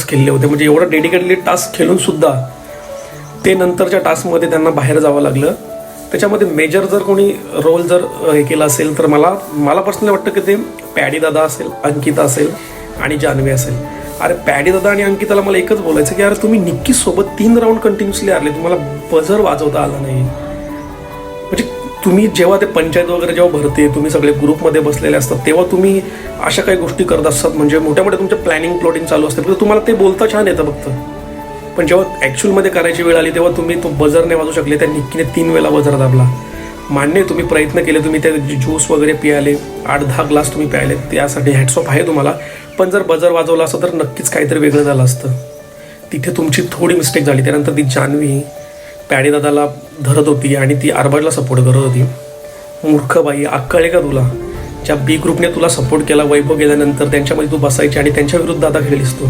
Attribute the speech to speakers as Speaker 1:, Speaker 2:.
Speaker 1: खेळले होते, म्हणजे एवढं डेडिकेटली टास्क खेळून सुद्धा ते नंतरच्या टास्कमध्ये त्यांना बाहेर जावं लागलं. त्याच्यामध्ये मेजर जर कोणी रोल जर हे केला असेल तर मला पर्सनली वाटतं की ते पॅडी दादा असेल, अंकिता असेल आणि जान्हवी असेल. अरे पॅडी दादा आणि अंकिताला मला एकच बोलायचं की अरे तुम्ही निक्की सोबत 3 राऊंड कंटिन्युअसली हरले, तुम्हाला बझर वाजवता आला नाही. म्हणजे तुम्ही जेव्हा ते पंचायत वगैरे जेव्हा भरते, तुम्ही सगळे ग्रुपमध्ये बसलेले असतात, तेव्हा तुम्ही अशा काही गोष्टी करत असतात, म्हणजे मोठ्या मोठ्या तुमच्या प्लॅनिंग प्लॉटिंग चालू असते, फक्त तुम्हाला ते बोलता छान येतं फक्त. पण जेव्हा ॲक्च्युअलमध्ये करायची वेळ आली तेव्हा तुम्ही तो बझर नाही वाजवू शकले. त्या निक्कीने 3 वेळा बझर दाबला. मान्य तुम्ही प्रयत्न केले, तुम्ही ते ज्यूस वगैरे पियाले, 8-10 ग्लास तुम्ही प्यायले, त्यासाठी हॅट्स ऑफ आहे तुम्हाला. पण जर बझर वाजवला असतं तर नक्कीच काहीतरी वेगळं झालं असतं. तिथे तुमची थोडी मिस्टेक झाली. त्यानंतर ती जान्हवी पॅडी दादाला धरत होती आणि ती आरबाजला सपोर्ट करत होती. मूर्ख बाई, अक्कल आहे का तुला? ज्या बी ग्रुपने तुला सपोर्ट केला, वैभव गेल्यानंतर त्यांच्यामध्ये तू बसायची आणि त्यांच्या विरुद्ध आता खेळलीस तू.